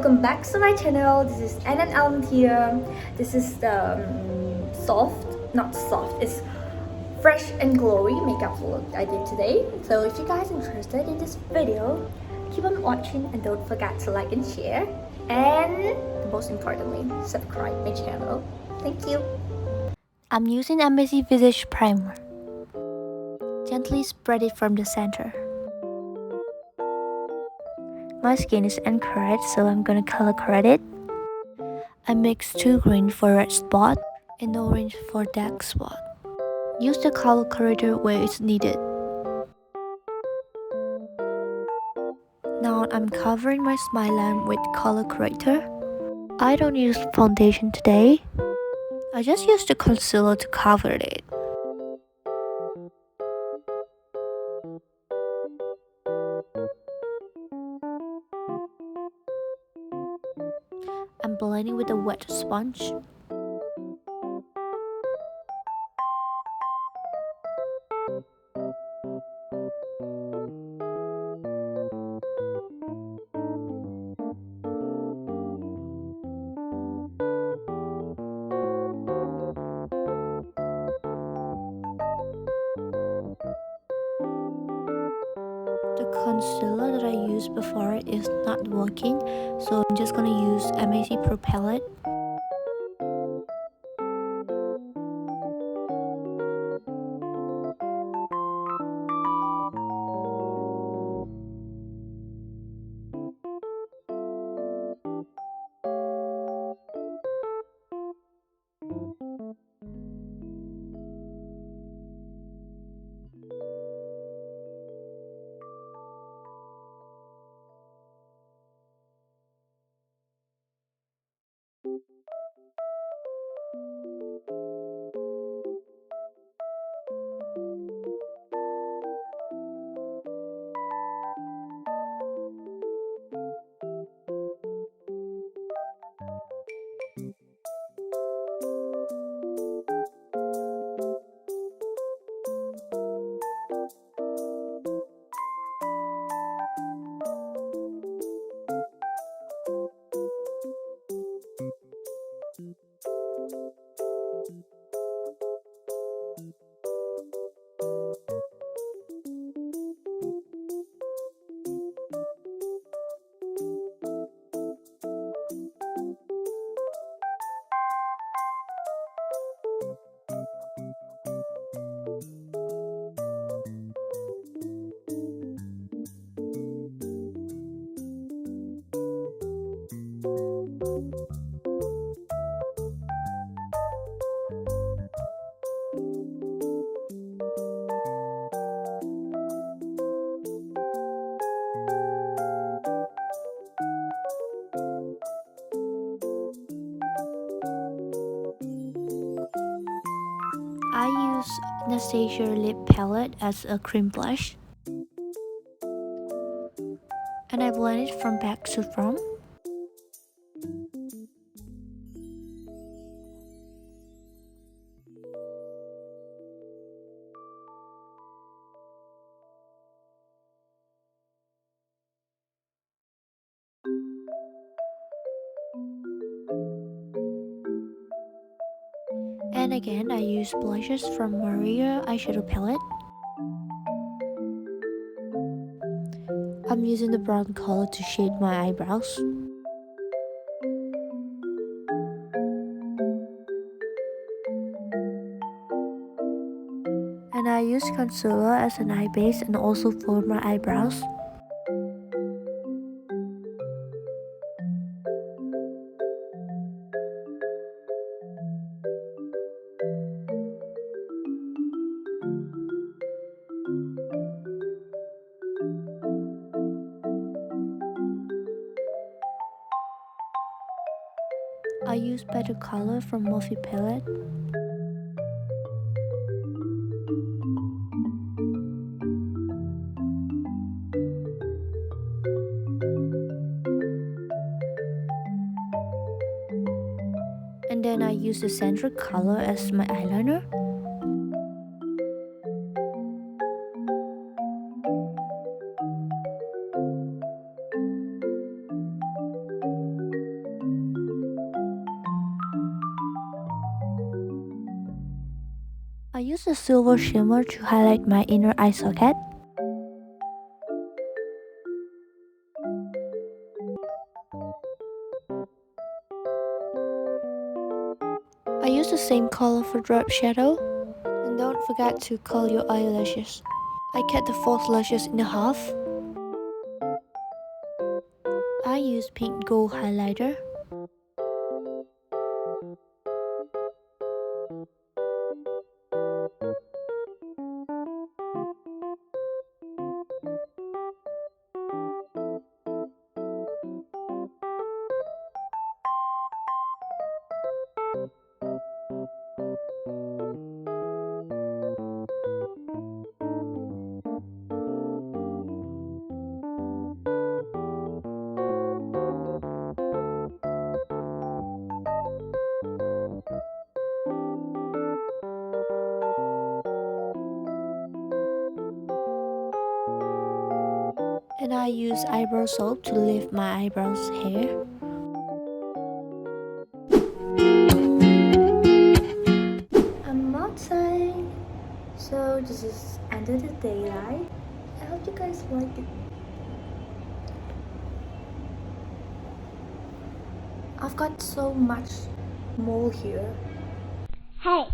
welcome back to my channel. This is AnnAnn Lmtr. This is the it's fresh and glowy makeup look I did today. So if you guys are interested in this video, keep on watching and don't forget to like and share. And most importantly, subscribe my channel. Thank you. I'm using Embassy Visage Primer. Gently spread it from the center. My skin is uncolored, so I'm gonna color correct it. I mixed 2 green for red spot and orange for dark spot. Use the color corrector where it's needed. Now I'm covering my smile line with color corrector. I don't use foundation today. I just use the concealer to cover it. I'm blending with a wet sponge. The concealer that I used before is not working, so I'm just gonna use MAC Pro palette. I use Anastasia lip palette as a cream blush, and I blend it from back to front. And again, I use blushes from Maria eyeshadow palette. I'm using the brown color to shade my eyebrows. And I use concealer as an eye base and also for my eyebrows. I use better color from Morphe palette. And then I use the center color as my eyeliner. I use a silver shimmer to highlight my inner eye socket. I use the same color for drop shadow. And don't forget to curl your eyelashes. I cut the false lashes in half. I use pink gold highlighter. And I use eyebrow soap to lift my eyebrows hair. I'm outside, so this is end of the daylight. I hope you guys like it. I've got so much mole here. Hey,